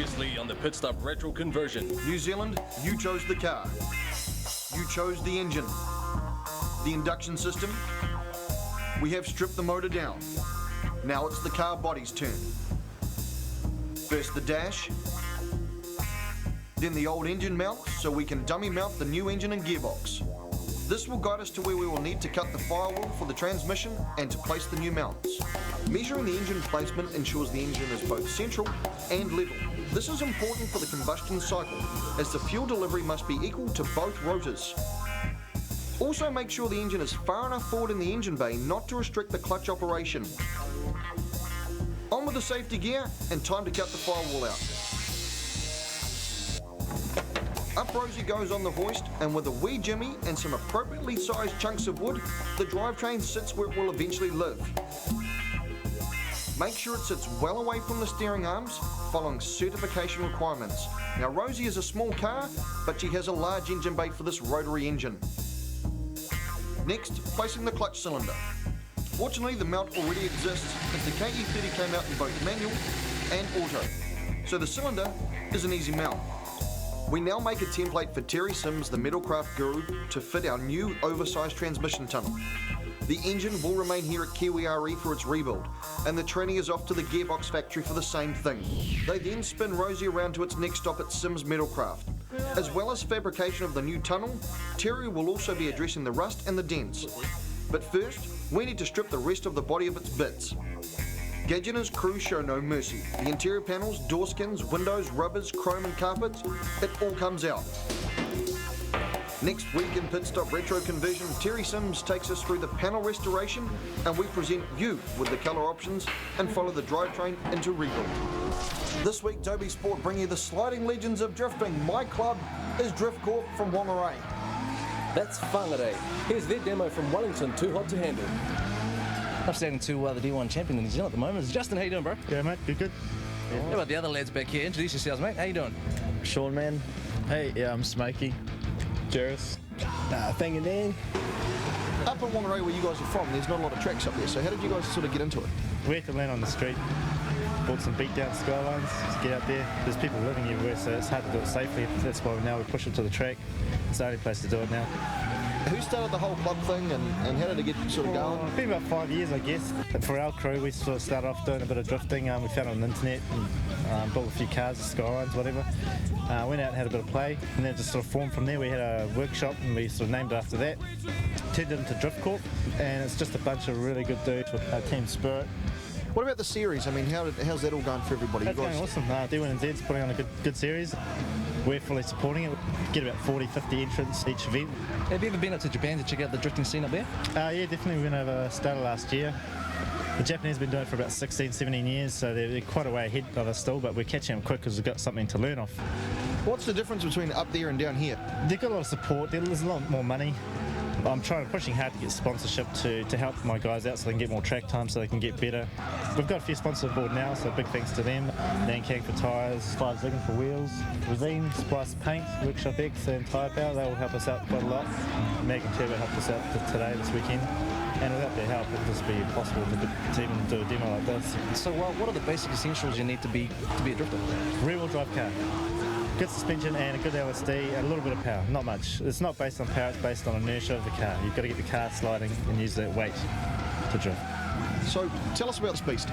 Previously on the Pit Stop Retro Conversion. New Zealand, you chose the car. You chose the engine. The induction system. We have stripped the motor down. Now it's the car body's turn. First the dash, then the old engine mount so we can dummy mount the new engine and gearbox. This will guide us to where we will need to cut the firewall for the transmission and to place the new mounts. Measuring the engine placement ensures the engine is both central and level. This is important for the combustion cycle, as the fuel delivery must be equal to both rotors. Also make sure the engine is far enough forward in the engine bay not to restrict the clutch operation. On with the safety gear and time to cut the firewall out. Up Rosie goes on the hoist, and with a wee jimmy and some appropriately sized chunks of wood, the drivetrain sits where it will eventually live. Make sure it sits well away from the steering arms, following certification requirements. Now Rosie is a small car, but she has a large engine bay for this rotary engine. Next, placing the clutch cylinder. Fortunately, the mount already exists, as the KE30 came out in both manual and auto, so the cylinder is an easy mount. We now make a template for Terry Sims, the Metalcraft guru, to fit our new oversized transmission tunnel. The engine will remain here at Kiwi RE for its rebuild, and the tranny is off to the gearbox factory for the same thing. They then spin Rosie around to its next stop at Sims Metalcraft. As well as fabrication of the new tunnel, Terry will also be addressing the rust and the dents. But first, we need to strip the rest of the body of its bits. Gadget and his crew show no mercy. The interior panels, door skins, windows, rubbers, chrome and carpets, it all comes out. Next week in Pit Stop Retro Conversion, Terry Sims takes us through the panel restoration, and we present you with the colour options and follow the drivetrain into rebuild. This week, Toby Sport bring you the sliding legends of drifting. My club is Driftcorp from Whangarei. That's Whangarei. Here's their demo from Wellington, too hot to handle. I'm standing to the D1 champion in New Zealand at the moment. Justin, how you doing, bro? Yeah, mate, good. How about the other lads back here? Introduce yourselves, mate. How you doing? Sean, man. Hey, yeah, I'm Smokey. Jarvis. Thing and Dan. Up in Whangarei, where you guys are from, there's not a lot of tracks up there, so how did you guys sort of get into it? We had to land on the street. Bought some beat-down skylines, just get out there. There's people living everywhere, so it's hard to do it safely. That's why now we push it to the track. It's the only place to do it now. Who started the whole club thing, and how did it get sort of going? It's been about 5 years, I guess. For our crew, we sort of started off doing a bit of drifting. We found it on the internet and built a few cars, skylines, whatever. Went out and had a bit of play, and then it just sort of formed from there. We had a workshop, and we sort of named it after that. Turned it into Driftcorp, and it's just a bunch of really good dudes with team spirit. What about the series? I mean, how's that all going for everybody? That's going awesome. D1 and Z's putting on a good series. We're fully supporting it. We get about 40, 50 entrants each event. Have you ever been up to Japan to check out the drifting scene up there? Yeah, definitely. We went over, started last year. The Japanese have been doing it for about 16, 17 years, so they're quite a way ahead of us still, but we're catching them quick because we've got something to learn off. What's the difference between up there and down here? They've got a lot of support. There's a lot more money. I'm pushing hard to get sponsorship to help my guys out so they can get more track time, so they can get better. We've got a few sponsors on board now, so big thanks to them. Nankang for tyres, Five Ziggin for wheels, Resine, Splice Paint, Workshop X and Tyre Power, they will help us out quite a lot. Meg and Trevor helped us out today, this weekend. And without their help, it would just be impossible to even do a demo like this. So what are the basic essentials you need to be a drifter? Rear-wheel drive car. Good suspension and a good LSD, a little bit of power, not much. It's not based on power, it's based on inertia of the car. You've got to get the car sliding and use that weight to drift. So tell us about this beast.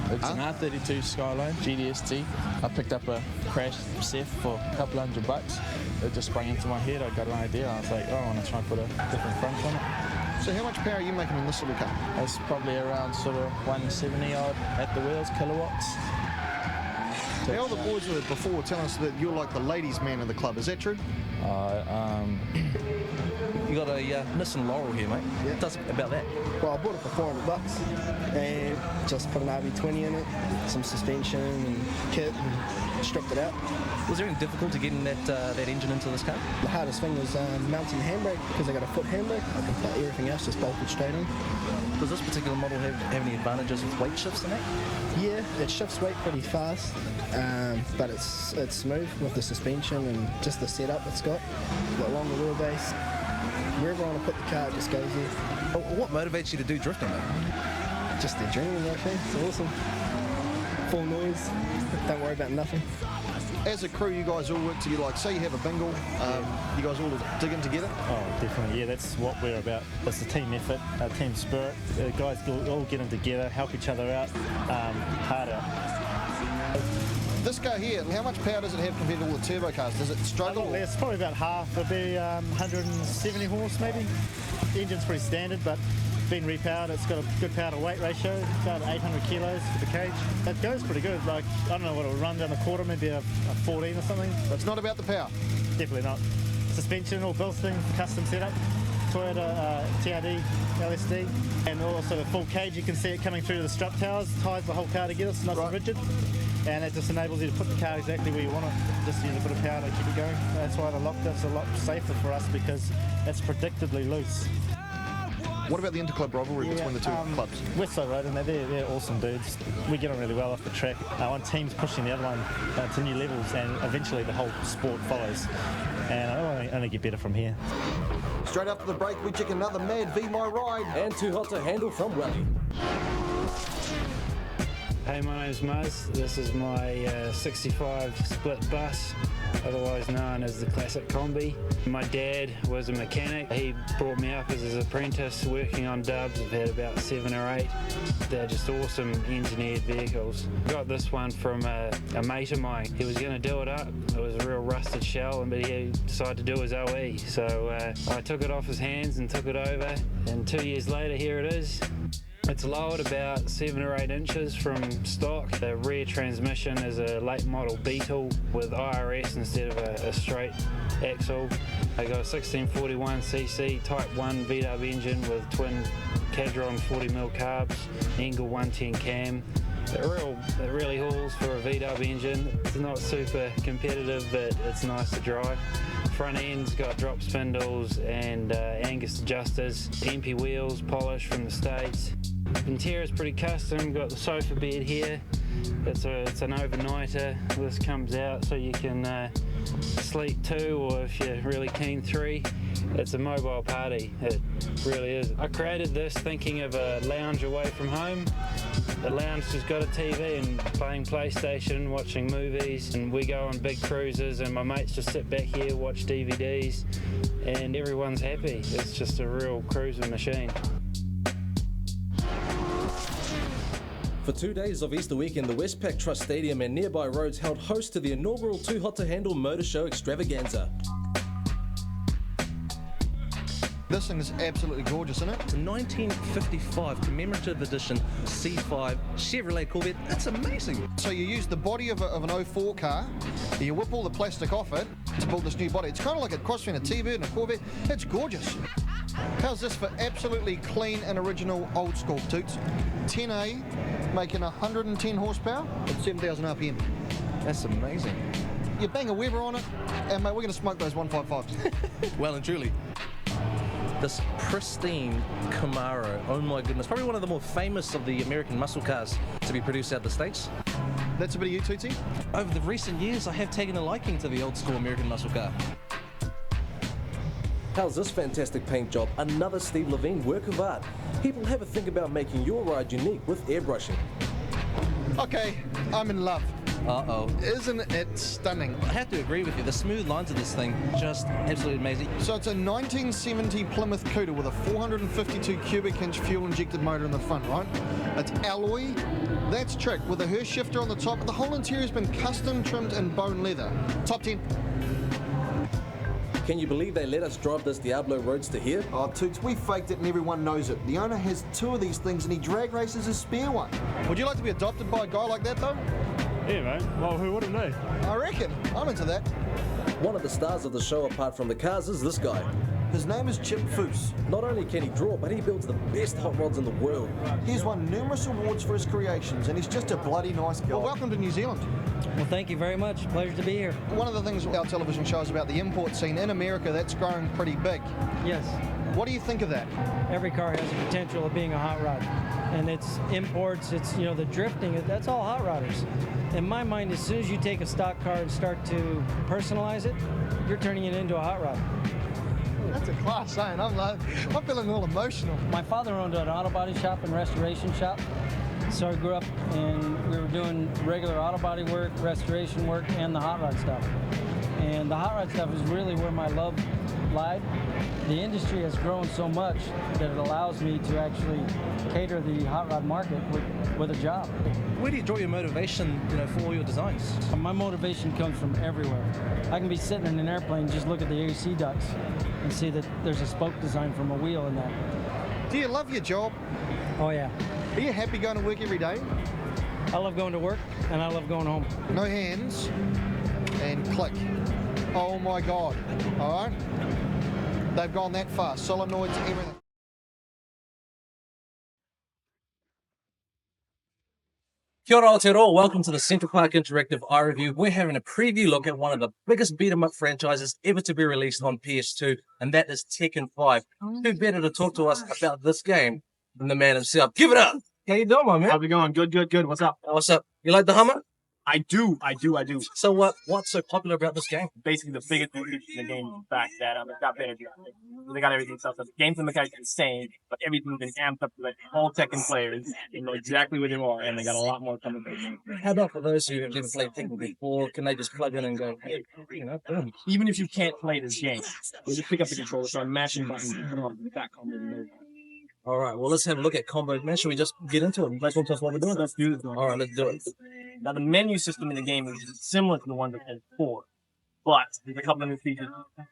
It's an R32 Skyline GDST. I picked up a crash set for a couple $100. It just sprang into my head. I got an idea. I was like, oh, I want to try and put a different front on it. So how much power are you making in this little car? It's probably around sort of 170 odd at the wheels, kilowatts. The older boys were before telling us that you're like the ladies' man of the club. Is that true? You got a Nissan Laurel here, mate. Yeah. Tell us about that. Well, I bought it for $400 and just put an RB20 in it, some suspension and kit, and stripped it out. Was there any difficulty getting that engine into this car? The hardest thing was mounting the handbrake because I got a foot handbrake. Everything else just bolted straight in. Does this particular model have any advantages with weight shifts in that? Yeah, it shifts weight pretty fast, but it's smooth with the suspension and just the setup it's got. It's got longer wheelbase. Wherever I want to put the car, it just goes there. What motivates you to do drifting, though? Just the adrenaline rush, eh? It's awesome. full noise. Don't worry about nothing. As a crew, you guys all work together. Like, say you have a bingle, you guys all dig in together. Oh, definitely. Yeah, that's what we're about. It's a team effort, a team spirit. The guys all get in together, help each other out, harder. This car here, how much power does it have compared to all the turbo cars? Does it struggle? It's probably about half. It'll be 170 horse maybe. The engine's pretty standard, but been repowered. It's got a good power to weight ratio, about 800 kilos for the cage. It goes pretty good. Like, I don't know what it'll run down the quarter, maybe a 14 or something. But it's not about the power. Definitely not. Suspension, all built thing, custom setup. Toyota TRD LSD, and also the full cage. You can see it coming through the strut towers, ties the whole car together. It's nice and rigid, and it just enables you to put the car exactly where you want it. Just use a bit of power to keep it going. That's why the lockdown's a lot safer for us, because it's predictably loose. What about the interclub rivalry between the two clubs? Westside Road, and they're awesome dudes. We get on really well off the track. One team's pushing the other one to new levels, and eventually the whole sport follows. And I only get better from here. Straight after the break, we check another Mad V My Ride. And Too Hot to Handle from Welly. Hey, my name's Muzz. This is my 65 Split Bus, otherwise known as the classic Kombi. My dad was a mechanic. He brought me up as his apprentice working on dubs. I've had about 7 or 8. They're just awesome engineered vehicles. Got this one from a mate of mine. He was going to do it up. It was a real rusted shell, but he decided to do his OE. So I took it off his hands and took it over, and 2 years later, here it is. It's lowered about 7 or 8 inches from stock. The rear transmission is a late model Beetle with IRS instead of a straight axle. I got a 1641cc Type 1 VW engine with twin Cadron 40mm carbs, Engel 110 cam. It really hauls for a VW engine. It's not super competitive, but it's nice to drive. Front end's got drop spindles and Angus adjusters, MP wheels, polished from the States. Interior's pretty custom, got the sofa bed here. It's an overnighter. This comes out so you can sleep 2, or if you're really keen 3. It's a mobile party, it really is. I created this thinking of a lounge away from home. The lounge just got a TV and playing PlayStation, watching movies, and we go on big cruises and my mates just sit back here, watch DVDs, and everyone's happy. It's just a real cruising machine. For 2 days of Easter weekend, the Westpac Trust Stadium and nearby roads held host to the inaugural Too Hot to Handle Motor Show extravaganza. This thing is absolutely gorgeous, isn't it? It's a 1955 commemorative edition C5 Chevrolet Corvette. It's amazing. So you use the body of an 04 car, you whip all the plastic off it to build this new body. It's kind of like a cross between a T-Bird and a Corvette. It's gorgeous. How's this for absolutely clean and original old school toots? 10A, making 110 horsepower at 7,000 RPM. That's amazing. You bang a Weber on it, and mate, we're going to smoke those 155s. Well and truly. This pristine Camaro, oh my goodness, probably one of the more famous of the American muscle cars to be produced out of the States. That's a bit of you, Tootsie? Over the recent years, I have taken a liking to the old school American muscle car. How's this fantastic paint job? Another Steve Levine work of art. People have a think about making your ride unique with airbrushing. Okay, I'm in love. Uh-oh. Isn't it stunning? I have to agree with you. The smooth lines of this thing, just absolutely amazing. So it's a 1970 Plymouth Cuda with a 452 cubic inch fuel injected motor in the front, right? It's alloy. That's trick with a Hurst shifter on the top. The whole interior's been custom trimmed in bone leather. Top 10. Can you believe they let us drive this Diablo Roadster here? Oh, Toots, we faked it and everyone knows it. The owner has 2 of these things and he drag races a spare one. Would you like to be adopted by a guy like that, though? Yeah, mate. Well, who wouldn't know? I reckon. I'm into that. One of the stars of the show, apart from the cars, is this guy. His name is Chip Foose. Not only can he draw, but he builds the best hot rods in the world. He's won numerous awards for his creations and he's just a bloody nice guy. Well, welcome to New Zealand. Well, thank you very much. Pleasure to be here. One of the things our television shows about the import scene in America, that's growing pretty big. Yes. What do you think of that? Every car has the potential of being a hot rod. And it's imports, it's, the drifting, that's all hot rodders. In my mind, as soon as you take a stock car and start to personalize it, you're turning it into a hot rod. That's a class saying. I'm feeling all emotional. My father owned an auto body shop and restoration shop, So I grew up and we were doing regular auto body work, restoration work, and the hot rod stuff. And the hot rod stuff is really where my love lied. The industry has grown so much that it allows me to actually cater the hot rod market with a job. Where do you draw your motivation, for all your designs? My motivation comes from everywhere. I can be sitting in an airplane, just look at the AC ducts and see that there's a spoke design from a wheel in that. Do you love your job? Oh yeah. Are you happy going to work every day? I love going to work and I love going home. No hands and click. Oh my God. All right. They've gone that far. Solenoids, everything. Kia ora Aotearoa, welcome to the Central Park Interactive iReview. We're having a preview look at one of the biggest beat-em-up franchises ever to be released on PS2, and that is Tekken 5. Who better to talk to us about this game than the man himself? Give it up! How you doing, my man? How's it going? Good. What's up? What's up? You like the Hummer? I do. So what's so popular about this game? Basically, the biggest thing in the game is the fact that it's got better graphics. They got everything stuff. The game's mechanics are the same, but everything's been amped up to like all Tekken players. They know exactly where they are, and they got a lot more coming. How about for those who have never played Tekken before? Can they just plug in and go, hey, boom? Even if you can't play this game, you just pick up the controller, start mashing buttons, and put on that combo. All right, well, let's have a look at combo. Man, should we just get into it? Let's tell us what we're doing. Let's do this. All right, let's do it. Now, the menu system in the game is similar to the one that had before, but there's a couple of new features.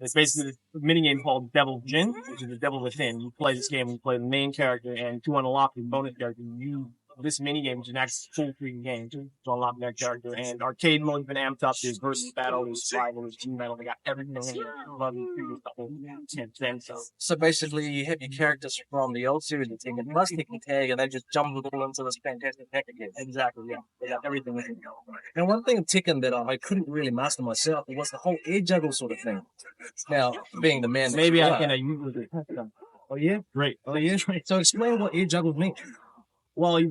It's basically this mini game called Devil's Gin, which is the Devil Within. You play this game, you play the main character, and to unlock the bonus character, you this mini game, which is an actual full-free game, to unlock that character. And arcade mode has been amped up. There's versus battle, there's survival, there's team battle. They got everything in here. Love the previous couple since. So basically, you have your characters from the old series of Tekken, plus Tekken Tag, and they just jump all into this fantastic pack again. Exactly, yeah. They got everything in here. And one thing in Tekken that I couldn't really master myself was the whole air juggle sort of thing. Now, being the man, maybe I can use it. Oh yeah, great. Oh yeah. So explain what air juggle means. Well, you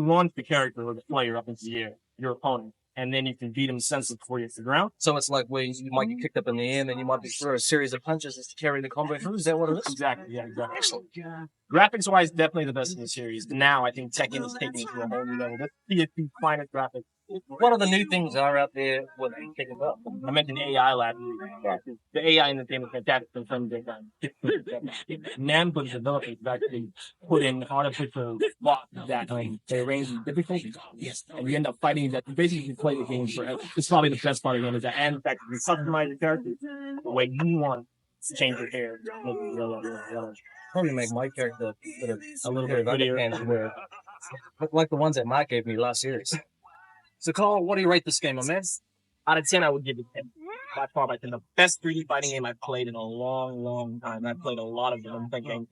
launch the character or the player up into the air, your opponent, and then you can beat him senseless before he hits the ground. So it's like where you might get kicked up in the air, and then you might be through a series of punches just to carry the combo through. Is that what it is? Exactly, yeah, exactly. Excellent. Graphics-wise, definitely the best in the series. Now, I think Tekken is taking it to a whole new level. That's the finest graphics. What are the new things are out there with Tekken up? I mentioned AI last week. The AI in the game is fantastic. Namco, the developers, have actually put in artificial blocks that they arrange in difficulty. Yes. And you end up fighting that. You basically play the game forever. It's probably the best part of the game is that, and the fact that you customize the character the way you want to change your hair. Probably make my character a little bit of underpants wear. Like the ones that Mark gave me last series. So, Carl, what do you rate this game, my man? Out of 10, I would give it 10. By far, by 10. The best 3D fighting game I've played in a long, long time. I've played a lot of them. I think games.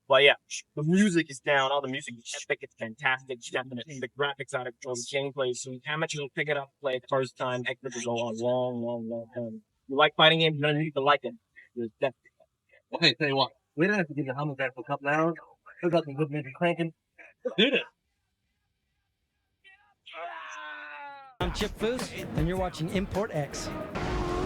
But yeah, the music is down. All the music is epic. It's fantastic. Definitely. The graphics out of control. The gameplay is sweet. Amateurs will pick it up, play it the first time. Experts will go on long time. If you like fighting games, you don't need to like it. It's definitely. Okay, tell you what. We don't have to give the Hummer back for a couple hours. We've got some good music cranking. Let's do this. I'm Chip Foose, and you're watching Import X.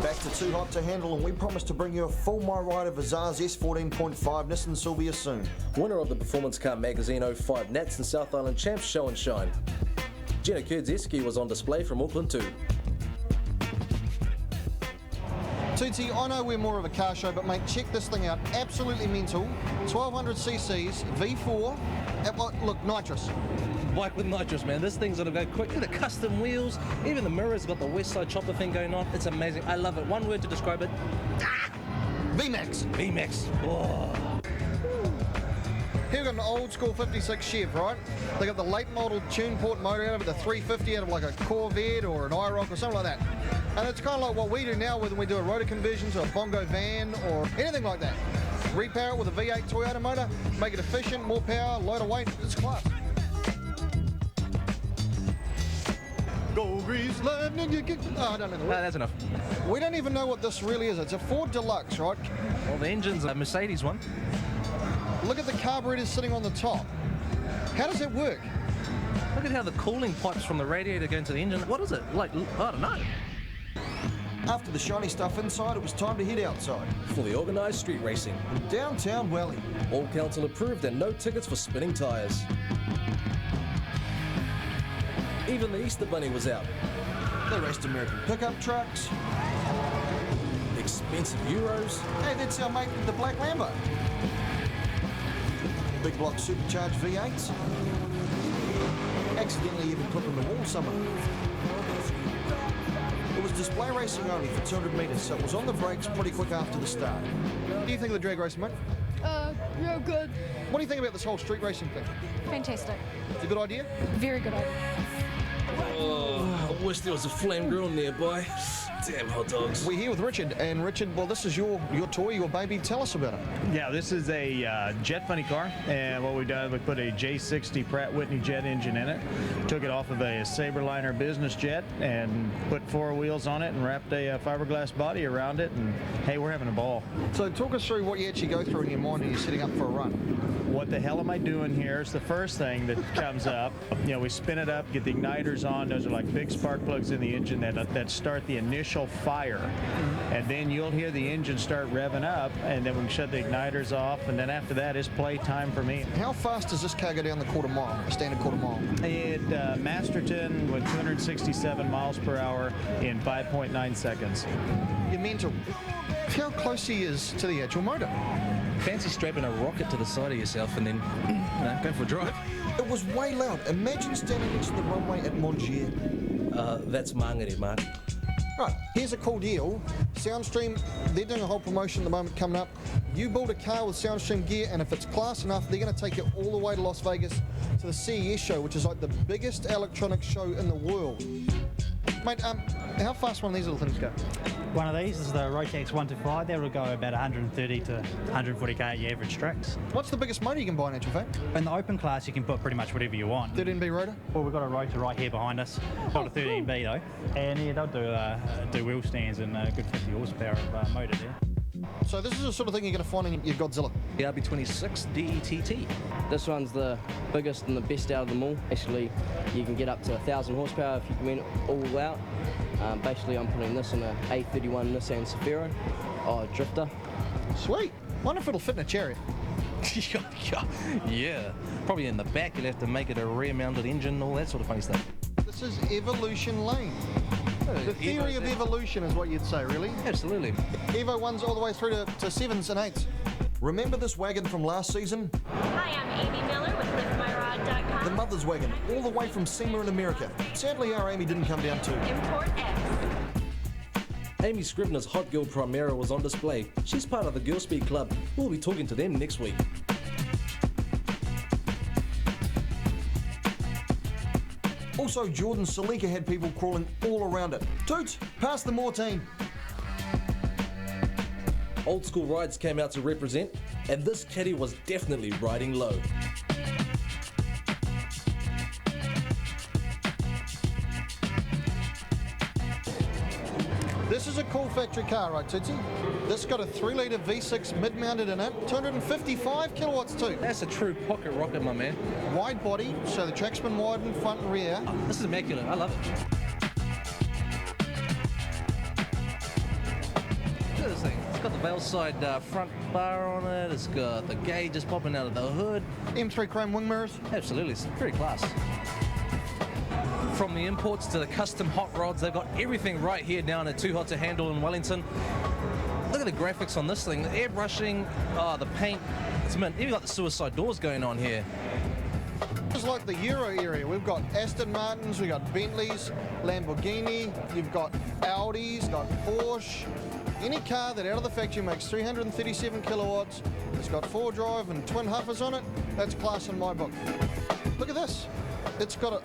Back to Too Hot to Handle, and we promise to bring you a full My Ride of Azar's S14.5 Nissan Silvia soon. Winner of the Performance Car Magazine 05 Nats and South Island Champs Show and Shine. Jenna Kurdzeski was on display from Auckland too. Tuti, I know we're more of a car show, but mate, check this thing out. Absolutely mental. 1200 cc's, V4, look, nitrous. Bike with nitrous, man. This thing's gonna go quick. The custom wheels, even the mirror's got the West Side chopper thing going on. It's amazing. I love it. One word to describe it. VMAX. VMAX. Oh. Here we've got an old school 56 Chev, right? They got the late model tune port motor out of it, the 350 out of like a Corvette or an IROC or something like that. And it's kind of like what we do now when we do a rotor conversion to a bongo van or anything like that. Repower it with a V8 Toyota motor, make it efficient, more power, lighter weight. It's class. Go grease lightning. Oh, I don't know the word. No, that's enough. We don't even know what this really is. It's a Ford Deluxe, right? Well, the engine's a Mercedes one. Look at the carburetors sitting on the top. How does it work? Look at how the cooling pipes from the radiator go into the engine. What is it? Like, I don't know. After the shiny stuff inside, it was time to head outside. For the organised street racing. In downtown Welly. All council approved and no tickets for spinning tyres. Even the Easter Bunny was out. They raced American pickup trucks. Expensive Euros. Hey, that's our mate with the black Lambo. Big block supercharged V8s. Accidentally even clipping the wall somehow. It was display racing only for 200 metres, so it was on the brakes pretty quick after the start. What do you think of the drag racing, mate? Yeah, good. What do you think about this whole street racing thing? Fantastic. It's a good idea? Very good idea. Oh, I wish there was a flame grill nearby. Damn hot dogs. We're here with Richard, and Richard, well, this is your toy, your baby. Tell us about it. Yeah, this is a jet funny car, and what we've done, we put a J60 Pratt Whitney jet engine in it, took it off of a Saberliner business jet, and put 4 wheels on it, and wrapped a fiberglass body around it, and hey, we're having a ball. So talk us through what you actually go through in your mind when you're setting up for a run. What the hell am I doing here is the first thing that comes up. You know, we spin it up, get the igniters on. Those are like big spark plugs in the engine that start the initial fire. And then you'll hear the engine start revving up, and then we can shut the igniters off, and then after that, it's play time for me. How fast does this car go down the quarter mile, a standard quarter mile? At Masterton with 267 miles per hour in 5.9 seconds. You're mental. How close he is to the actual motor. Fancy strapping a rocket to the side of yourself and then going for a drive. It was way loud. Imagine standing next to the runway at Mongier. That's Mangere, Mark. Right, here's a cool deal. Soundstream, they're doing a whole promotion at the moment coming up. You build a car with Soundstream gear, and if it's class enough, they're going to take you all the way to Las Vegas to the CES show, which is like the biggest electronic show in the world. Mate, how fast one of these little things go? One of these is the Rotax 125. That will go about 130 to 140k at your average tracks. What's the biggest motor you can buy in actual fact? In the open class, you can put pretty much whatever you want. 13B rotor? Well, we've got a rotor right here behind us. Got a 13B though. And yeah, they'll do wheel stands and a good 50 horsepower of motor there. So this is the sort of thing you're going to find in your Godzilla. The RB26 DETT. This one's the biggest and the best out of them all. Actually, you can get up to 1,000 horsepower if you can win it all out. Basically, I'm putting this in a A31 Nissan Safira, drifter. Sweet. Wonder if it'll fit in a chariot. Yeah, probably in the back you'll have to make it a rear-mounted engine, all that sort of funny stuff. This is evolution lane. The theory of evolution is what you'd say, really? Absolutely. Evo 1s all the way through to 7s and 8s. Remember this wagon from last season? Hi, I'm Amy Miller with LiftMyRod.com. The mother's wagon, all the way from SEMA in America. Sadly, our Amy didn't come down too. Import X. Amy Scribner's Hot Girl Primera was on display. She's part of the Girl Speed Club. We'll be talking to them next week. Also, Jordan Salika had people crawling all around it. Toots, pass the Mortine. Old School Rides came out to represent, and this caddy was definitely riding low. This is a cool factory car, right, Tootsie? This got a 3-litre V6 mid-mounted in it, 255 kilowatts too. That's a true pocket rocket, my man. Wide body, so the track's been widened front and rear. Oh, this is immaculate. I love it. Look at this thing. It's got the Veilside front bar on it. It's got the gauges popping out of the hood. M3 chrome wing mirrors. Absolutely. It's very class. From the imports to the custom hot rods, they've got everything right here down at Too Hot to Handle in Wellington. Look at the graphics on this thing. The airbrushing, the paint. It's mint. Even got the suicide doors going on here. It's like the Euro area. We've got Aston Martins, we've got Bentleys, Lamborghini, you've got Audis, got Porsche. Any car that out of the factory makes 337 kilowatts, it's got 4-drive and twin huffers on it, that's class in my book. Look at this. It's got a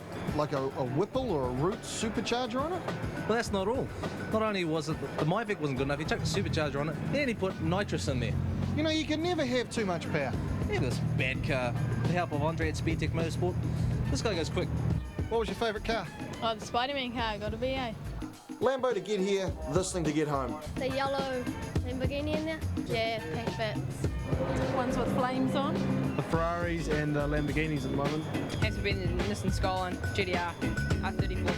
Whipple or a Roots supercharger on it. But that's not all. Not only was it the Myvic wasn't good enough, he chucked a supercharger on it, then he put nitrous in there. You know, you can never have too much power. Look at this bad car. With the help of Andre at Speedtech Motorsport, this guy goes quick. What was your favourite car? Oh, the Spider-Man car, got a VA. Lambo to get here, this thing to get home. The yellow Lamborghini in there? Yeah, pink bits. Ones with flames on. The Ferraris and the Lamborghinis at the moment. Has been the Nissan Skyline GTR R34.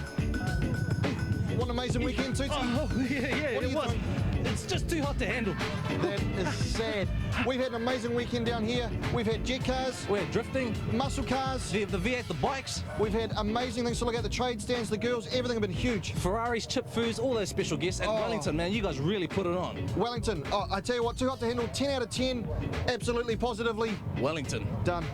What an amazing weekend, Toots. Oh, yeah, What do it you was. think? It's just too hot to handle. That is sad. We've had an amazing weekend down here. We've had jet cars. We're drifting. Muscle cars. The V8, the bikes. We've had amazing things to look at. The trade stands, the girls, everything have been huge. Ferraris, chip foos, all those special guests. And Wellington, man, you guys really put it on. Wellington, I tell you what, too hot to handle. 10 out of 10. Absolutely, positively. Wellington. Done.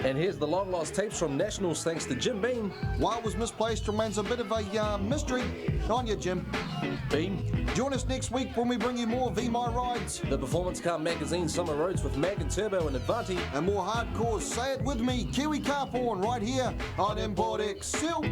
And here's the long lost tapes from Nationals thanks to Jim Beam. Why it was misplaced remains a bit of a mystery. On you, Jim. Beam. Join us next week when we bring you more Be My Rides. The Performance Car Magazine Summer Roads with Mag and Turbo and Advanti. And more hardcore Say It With Me, Kiwi Car Porn right here on Import Excel.